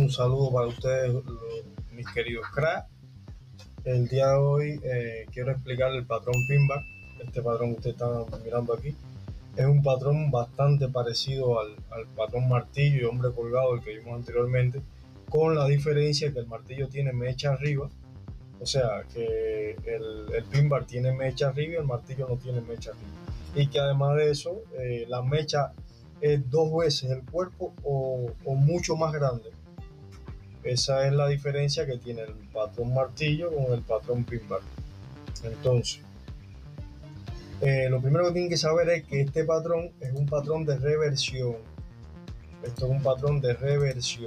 Un saludo para ustedes, mis queridos cracks. El día de hoy quiero explicar el patrón Pinback. Este patrón que ustedes están mirando aquí es un patrón bastante parecido al patrón martillo y hombre colgado, el que vimos anteriormente, con la diferencia que el martillo tiene mecha arriba. O sea que el pinbar tiene mecha arriba y el martillo no tiene mecha arriba. Y que además de eso, la mecha es 2 veces el cuerpo o mucho más grande. Esa es la diferencia que tiene el patrón martillo con el patrón pinbar. Entonces, lo primero que tienen que saber es que este patrón es un patrón de reversión. Esto es un patrón de reversión.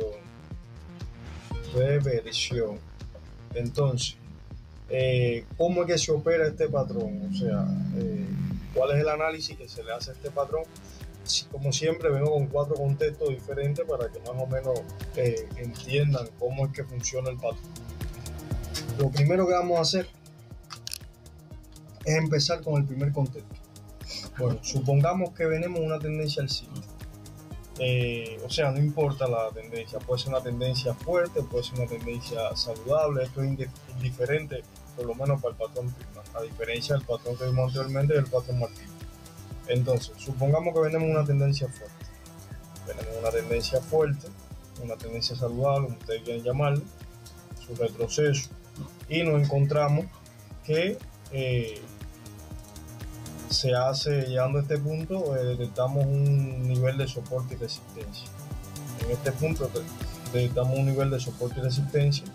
Entonces, ¿cómo es que se opera este patrón? O sea, ¿cuál es el análisis que se le hace a este patrón? Como siempre, vengo con 4 contextos diferentes para que más o menos entiendan cómo es que funciona el patrón. Lo primero que vamos a hacer es empezar con el primer contexto. Bueno, supongamos que venimos una tendencia alcista. O sea, no importa la tendencia, puede ser una tendencia fuerte, puede ser una tendencia saludable, esto es indiferente, por lo menos para el patrón Pinback, a diferencia del patrón que vimos anteriormente del patrón martillo. Entonces, supongamos que venimos una tendencia fuerte. Tenemos una tendencia saludable, como ustedes quieren llamarlo, su retroceso, y nos encontramos que se hace, llegando a este punto, detectamos un nivel de soporte y resistencia. En este punto detectamos un nivel de soporte y resistencia.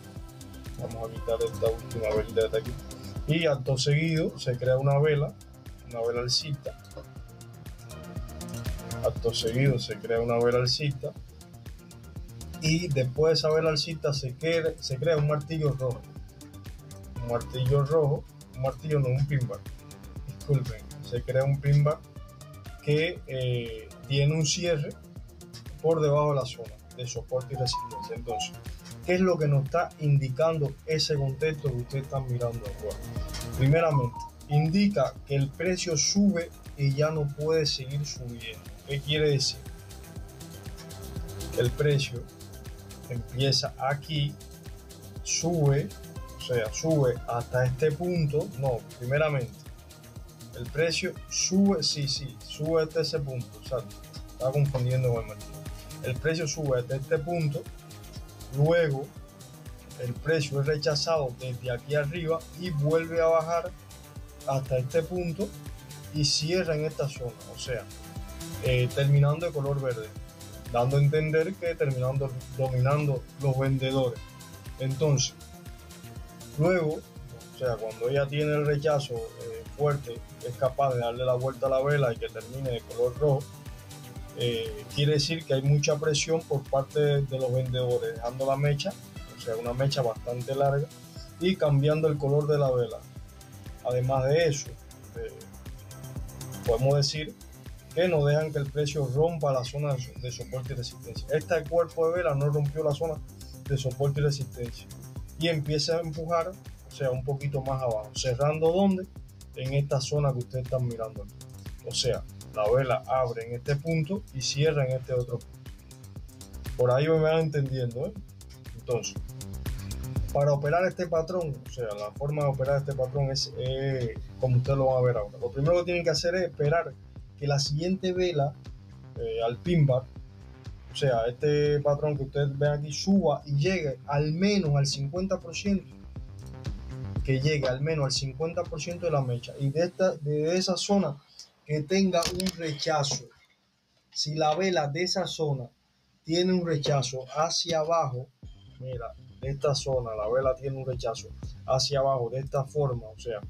Vamos a quitar esta última velita de aquí. Y acto seguido se crea una vela alcista. Y después de esa vela alcista se crea un martillo rojo. Un pinback. Disculpen, se crea un pinback que tiene un cierre por debajo de la zona de soporte y resistencia. Entonces, ¿qué es lo que nos está indicando ese contexto que ustedes están mirando ahora? Primeramente, indica que el precio sube y ya no puede seguir subiendo. ¿Qué quiere decir? El precio empieza aquí, sube hasta este punto. No, primeramente, el precio sube, sube hasta ese punto. Exacto, estaba confundiendo con el martillo. El precio sube hasta este punto, luego el precio es rechazado desde aquí arriba y vuelve a bajar hasta este punto y cierra en esta zona, o sea, terminando de color verde, dando a entender que dominando los vendedores. Entonces, luego, o sea, cuando ella tiene el rechazo fuerte, es capaz de darle la vuelta a la vela y que termine de color rojo, quiere decir que hay mucha presión por parte de los vendedores, dejando la mecha, o sea, una mecha bastante larga, y cambiando el color de la vela. Además de eso, podemos decir que no dejan que el precio rompa la zona de soporte y resistencia. Este cuerpo de vela no rompió la zona de soporte y resistencia y empieza a empujar, o sea, un poquito más abajo, cerrando ¿dónde? En esta zona que ustedes están mirando aquí. O sea, la vela abre en este punto y cierra en este otro punto. Por ahí me van entendiendo, ¿eh? Entonces, para operar este patrón, o sea, la forma de operar este patrón es como ustedes lo van a ver ahora. Lo primero que tienen que hacer es esperar que la siguiente vela al pinback, o sea, este patrón que ustedes ven aquí, suba y llegue al menos al 50%, que llegue al menos al 50% de la mecha, y de esa zona que tenga un rechazo. Si la vela de esa zona tiene un rechazo hacia abajo, mira, de esta zona la vela tiene un rechazo hacia abajo de esta forma, o sea,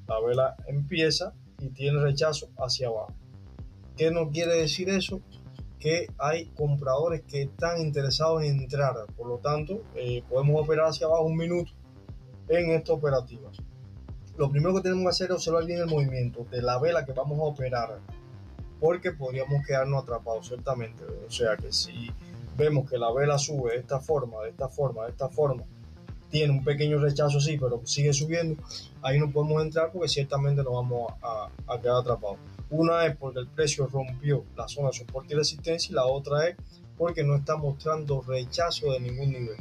la vela empieza y tiene rechazo hacia abajo. ¿Qué no quiere decir eso? Que hay compradores que están interesados en entrar, por lo tanto, podemos operar hacia abajo un minuto en esta operativa. Lo primero que tenemos que hacer es observar bien el movimiento de la vela que vamos a operar, porque podríamos quedarnos atrapados ciertamente. O sea que si vemos que la vela sube de esta forma, tiene un pequeño rechazo, sí, pero sigue subiendo, ahí no podemos entrar porque ciertamente nos vamos a quedar atrapados. Una es porque el precio rompió la zona de soporte y resistencia, y la otra es porque no está mostrando rechazo de ningún nivel.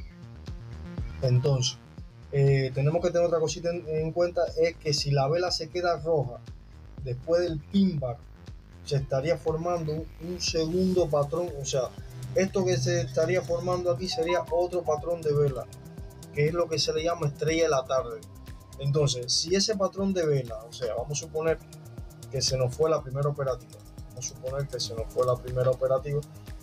Entonces, tenemos que tener otra cosita en cuenta, es que si la vela se queda roja después del pin bar, se estaría formando un segundo patrón. O sea, esto que se estaría formando aquí sería otro patrón de vela, que es lo que se le llama estrella de la tarde. Entonces, si ese patrón de vela, o sea, vamos a suponer que se nos fue la primera operativa,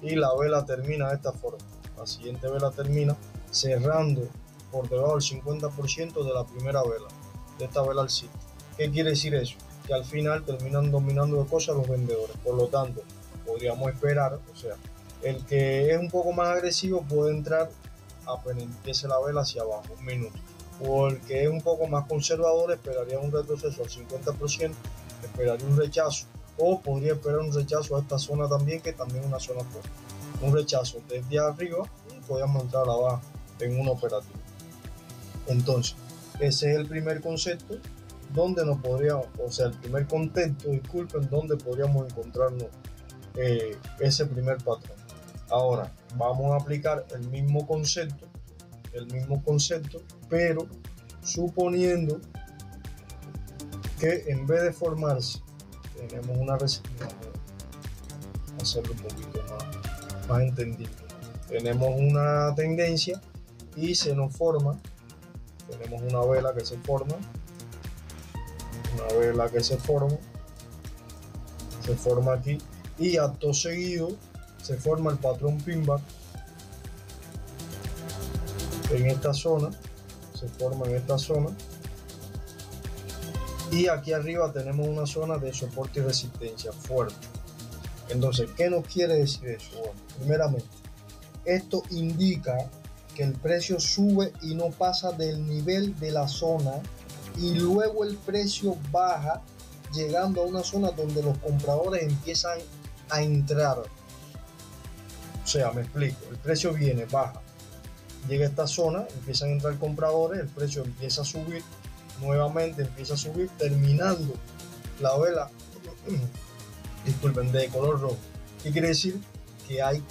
y la vela termina de esta forma. La siguiente vela termina cerrando por debajo del 50% de la primera vela, de esta vela alcista. ¿Qué quiere decir eso? Que al final terminan dominando de cosas los vendedores. Por lo tanto, podríamos esperar, o sea, el que es un poco más agresivo puede entrar apenas empiece la vela hacia abajo, un minuto. O el que es un poco más conservador esperaría un retroceso al 50%, esperaría un rechazo, o podría esperar un rechazo a esta zona también, que también es una zona fuerte. Un rechazo desde arriba y podríamos entrar abajo en una operativa. Entonces, ese es el primer concepto donde nos podríamos, o sea, el primer contexto, disculpen, donde podríamos encontrarnos ese primer patrón. Ahora, vamos a aplicar el mismo concepto, pero suponiendo que en vez de formarse, tenemos una resistencia, vamos a hacerlo un poquito más entendible. Tenemos una tendencia y se nos forma, tenemos una vela que se forma, se forma aquí, y acto seguido se forma el patrón pin bar en esta zona, y aquí arriba tenemos una zona de soporte y resistencia fuerte. Entonces, ¿qué nos quiere decir eso? Bueno, primeramente, esto indica que el precio sube y no pasa del nivel de la zona, y luego el precio baja llegando a una zona donde los compradores empiezan a entrar. O sea, me explico, el precio viene, baja, llega a esta zona, empiezan a entrar compradores, el precio empieza a subir, nuevamente empieza a subir, terminando la vela disculpen, de color rojo. ¿Qué quiere decir? Que hay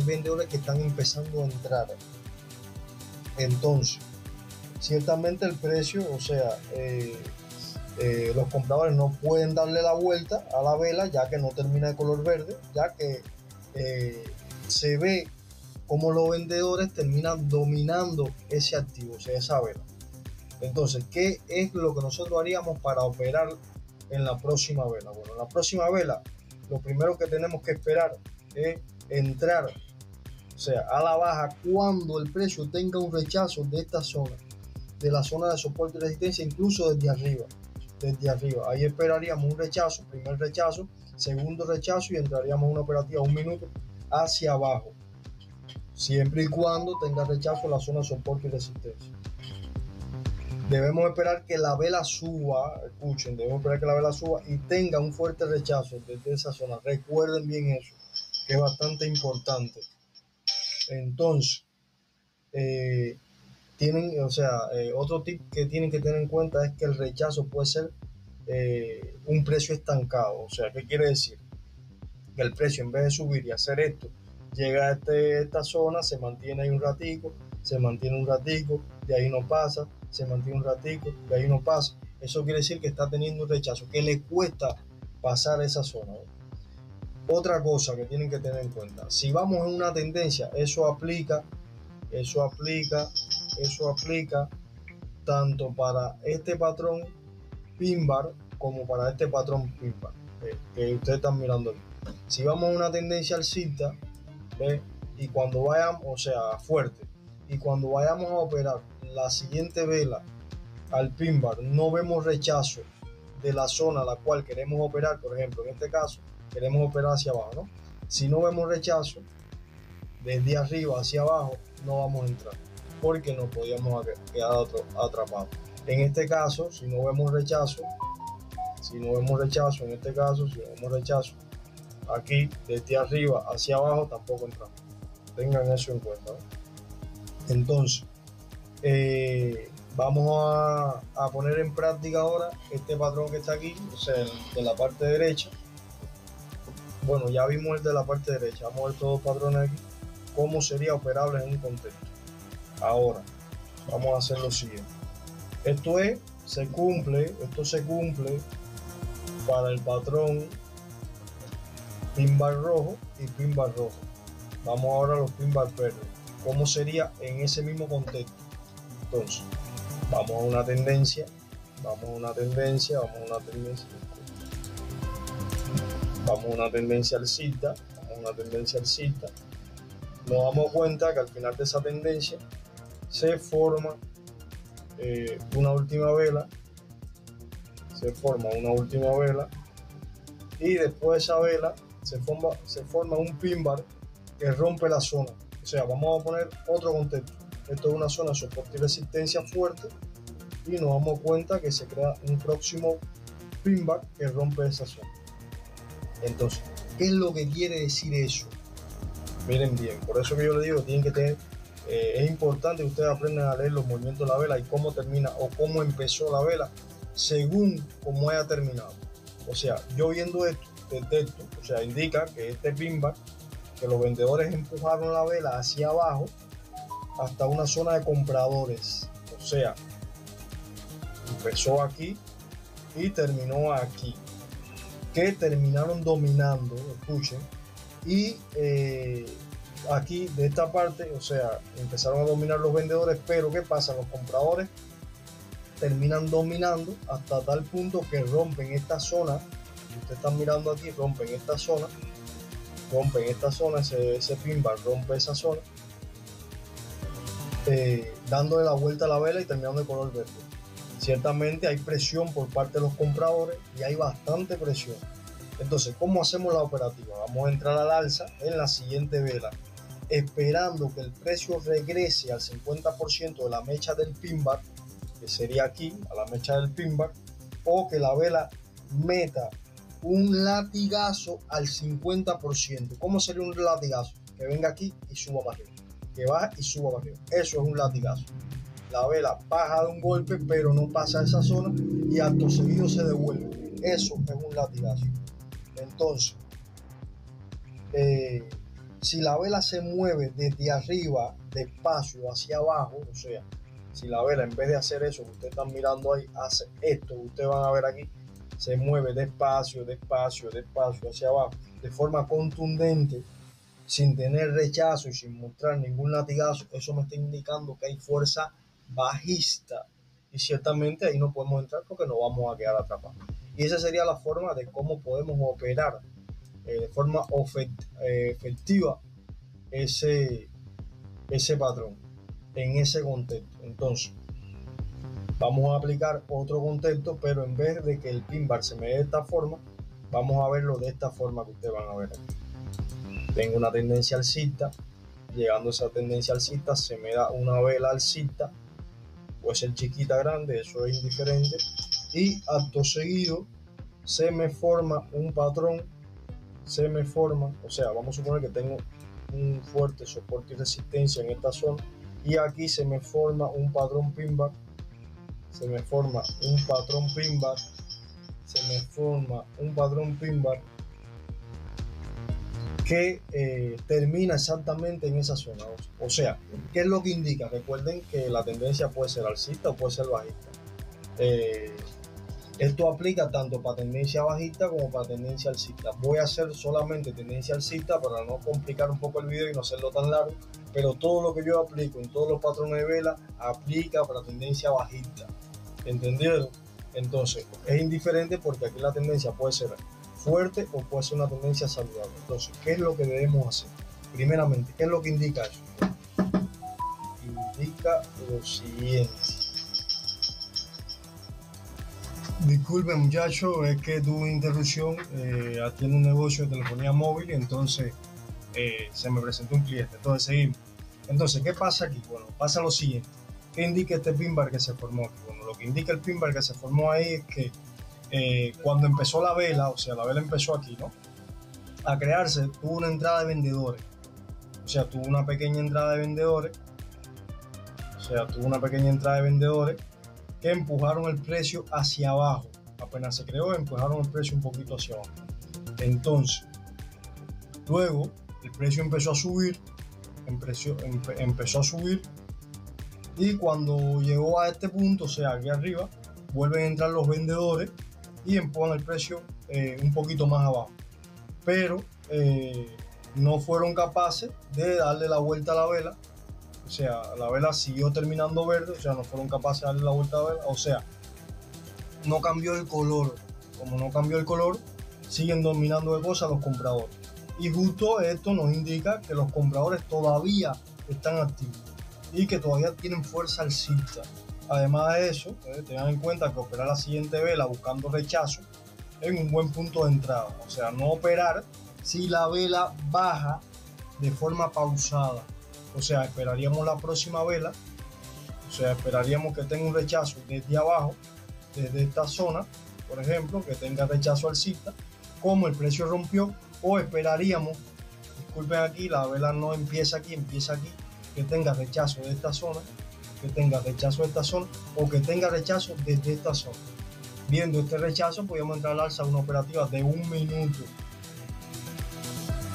vendedores que están empezando a entrar. Entonces, ciertamente el precio, o sea, los compradores no pueden darle la vuelta a la vela, ya que no termina de color verde, ya que se ve como los vendedores terminan dominando ese activo, o sea, esa vela. Entonces, ¿qué es lo que nosotros haríamos para operar en la próxima vela? Bueno, en la próxima vela, lo primero que tenemos que esperar es entrar, o sea, a la baja, cuando el precio tenga un rechazo de esta zona, de la zona de soporte y resistencia, incluso desde arriba. Ahí esperaríamos un rechazo, primer rechazo, segundo rechazo, y entraríamos en una operativa 1 minuto hacia abajo, siempre y cuando tenga rechazo la zona de soporte y resistencia. Debemos esperar que la vela suba, escuchen, debemos esperar que la vela suba y tenga un fuerte rechazo desde esa zona. Recuerden bien eso, que es bastante importante. Entonces, otro tip que tienen que tener en cuenta es que el rechazo puede ser un precio estancado. O sea, ¿qué quiere decir? Que el precio, en vez de subir y hacer esto, llega a esta zona, se mantiene ahí un ratico, de ahí no pasa, se mantiene un ratico, de ahí no pasa. Eso quiere decir que está teniendo un rechazo, que le cuesta pasar esa zona. Otra cosa que tienen que tener en cuenta, si vamos en una tendencia, eso aplica tanto para este patrón pin bar como para este patrón pin bar que ustedes están mirando aquí. Si vamos a una tendencia alcista, y cuando vayamos, o sea, fuerte, y cuando vayamos a operar la siguiente vela al pin bar, no vemos rechazo de la zona a la cual queremos operar. Por ejemplo, en este caso queremos operar hacia abajo, ¿no? Si no vemos rechazo desde arriba hacia abajo, no vamos a entrar, porque nos podíamos quedar atrapados. En este caso, si no vemos rechazo, aquí desde arriba hacia abajo, tampoco entramos. Tengan eso en cuenta, ¿no? Entonces, vamos a poner en práctica ahora este patrón que está aquí, o sea, el de la parte derecha. Bueno, ya vimos el de la parte derecha, vamos a ver todos los patrones aquí. cómo sería operable en un contexto. Ahora, vamos a hacer lo siguiente. Esto se cumple para el patrón pin bar rojo y pin bar rojo. Vamos ahora a los pin bar verdes. ¿Cómo sería en ese mismo contexto? Entonces, vamos a una tendencia alcista, nos damos cuenta que al final de esa tendencia se forma una última vela, y después de esa vela se forma un pin bar que rompe la zona. O sea, vamos a poner otro contexto. Esto es una zona de soporte y resistencia fuerte, y nos damos cuenta que se crea un próximo pin bar que rompe esa zona. Entonces, ¿qué es lo que quiere decir eso? Miren bien, por eso que yo les digo, tienen que tener, es importante que ustedes aprendan a leer los movimientos de la vela y cómo termina o cómo empezó la vela según cómo haya terminado. O sea, yo viendo esto, o sea, indica que este pin bar, que los vendedores empujaron la vela hacia abajo hasta una zona de compradores. O sea, empezó aquí y terminó aquí, que terminaron dominando, escuchen, y aquí de esta parte, o sea, empezaron a dominar los vendedores, pero ¿qué pasa? Los compradores terminan dominando hasta tal punto que rompen esta zona, que ustedes están mirando aquí, rompen esta zona, ese pin bar rompe esa zona, dándole la vuelta a la vela y terminando de color verde. Ciertamente hay presión por parte de los compradores y hay bastante presión. Entonces, ¿cómo hacemos la operativa? Vamos a entrar al alza en la siguiente vela, esperando que el precio regrese al 50% de la mecha del pin bar, que sería aquí, a la mecha del pin bar, o que la vela meta un latigazo al 50%. ¿Cómo sería un latigazo? Que venga aquí y suba para arriba, que baja y suba para arriba. Eso es un latigazo. La vela baja de un golpe, pero no pasa esa zona y acto seguido se devuelve. Eso es un latigazo. Entonces, si la vela se mueve desde arriba despacio hacia abajo, o sea, si la vela en vez de hacer eso que ustedes están mirando ahí, hace esto que ustedes van a ver aquí, se mueve despacio hacia abajo, de forma contundente, sin tener rechazo y sin mostrar ningún latigazo, eso me está indicando que hay fuerza bajista, y ciertamente ahí no podemos entrar porque nos vamos a quedar atrapados. Y esa sería la forma de cómo podemos operar de forma efectiva ese patrón en ese contexto. Entonces, vamos a aplicar otro contexto, pero en vez de que el pin bar se me dé de esta forma, vamos a verlo de esta forma que ustedes van a ver aquí. Tengo una tendencia alcista, llegando a esa tendencia alcista se me da una vela alcista, puede ser chiquita, grande, eso es indiferente, y acto seguido se me forma un patrón, o sea, vamos a suponer que tengo un fuerte soporte y resistencia en esta zona, y aquí se me forma un patrón pin bar, que termina exactamente en esa zona. O sea, ¿qué es lo que indica? Recuerden que la tendencia puede ser alcista o puede ser bajista. Esto aplica tanto para tendencia bajista como para tendencia alcista. Voy a hacer solamente tendencia alcista para no complicar un poco el video y no hacerlo tan largo, pero todo lo que yo aplico en todos los patrones de vela aplica para tendencia bajista. ¿Entendieron? Entonces, es indiferente porque aquí la tendencia puede ser fuerte o puede ser una tendencia saludable. Entonces, ¿qué es lo que debemos hacer? Primeramente, ¿qué es lo que indica eso? Indica lo siguiente. Disculpen muchachos, es que tuve una interrupción, atiendo un negocio de telefonía móvil y entonces se me presentó un cliente. Entonces seguimos. Entonces, ¿qué pasa aquí? Bueno, pasa lo siguiente. ¿Qué indica este pin bar que se formó aquí? Bueno, lo que indica el pin bar que se formó ahí es que cuando empezó la vela, o sea, la vela empezó aquí, ¿no? A crearse, tuvo una entrada de vendedores. O sea, tuvo una pequeña entrada de vendedores. Que empujaron el precio hacia abajo. Apenas se creó, empujaron el precio un poquito hacia abajo. Entonces, luego el precio empezó a subir empezó a subir, y cuando llegó a este punto, o sea, aquí arriba, vuelven a entrar los vendedores y empujan el precio un poquito más abajo. Pero no fueron capaces de darle la vuelta a la vela. O sea, la vela siguió terminando verde, o sea, no fueron capaces de darle la vuelta a la vela. O sea, no cambió el color. Como no cambió el color, siguen dominando de cosas los compradores. Y justo esto nos indica que los compradores todavía están activos y que todavía tienen fuerza alcista. Además de eso, tengan en cuenta que operar la siguiente vela buscando rechazo en un buen punto de entrada. O sea, no operar si la vela baja de forma pausada. O sea, esperaríamos la próxima vela. O sea, esperaríamos que tenga un rechazo desde abajo, desde esta zona, por ejemplo, que tenga rechazo alcista, como el precio rompió, o esperaríamos, disculpen aquí, la vela no empieza aquí, empieza aquí, que tenga rechazo de esta zona, que tenga rechazo de esta zona, o que tenga rechazo desde esta zona. Viendo este rechazo, podríamos entrar al alza a una operativa de 1 minuto.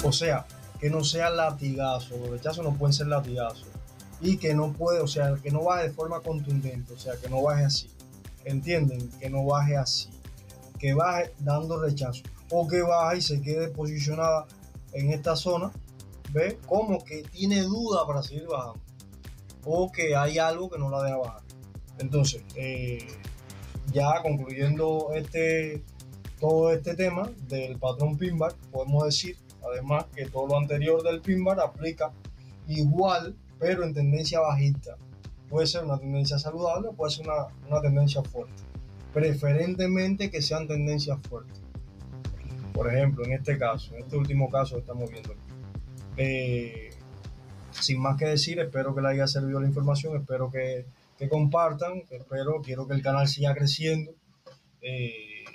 O sea, que no sea latigazo, los rechazos no pueden ser latigazos. Y que no puede, o sea, que no baje de forma contundente, o sea, que no baje así. ¿Entienden? Que no baje así. Que baje dando rechazo. O que baje y se quede posicionada en esta zona, ¿ve? Como que tiene duda para seguir bajando. O que hay algo que no la deja bajar. Entonces, ya concluyendo todo este tema del patrón pin bar, podemos decir además que todo lo anterior del pin bar aplica igual, pero en tendencia bajista. Puede ser una tendencia saludable o puede ser una tendencia fuerte. Preferentemente que sean tendencias fuertes. Por ejemplo, en este caso, en este último caso que estamos viendo. Sin más que decir, espero que les haya servido la información, espero que compartan, quiero que el canal siga creciendo.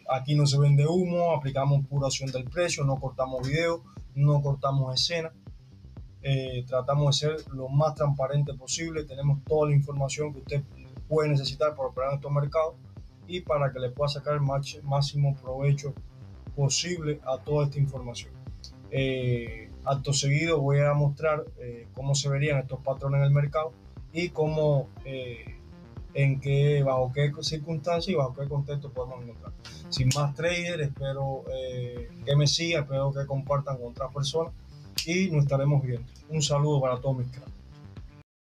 Aquí no se vende humo, aplicamos pura acción del precio, no cortamos videos, no cortamos escenas. Tratamos de ser lo más transparente posible, tenemos toda la información que usted puede necesitar para operar en estos mercados y para que le pueda sacar el máximo provecho posible a toda esta información. Acto seguido voy a mostrar cómo se verían estos patrones en el mercado y cómo, bajo qué circunstancias y bajo qué contexto podemos encontrar. Sin más, traders, espero que me sigan, espero que compartan con otras personas y nos estaremos viendo. Un saludo para todos mis cracks.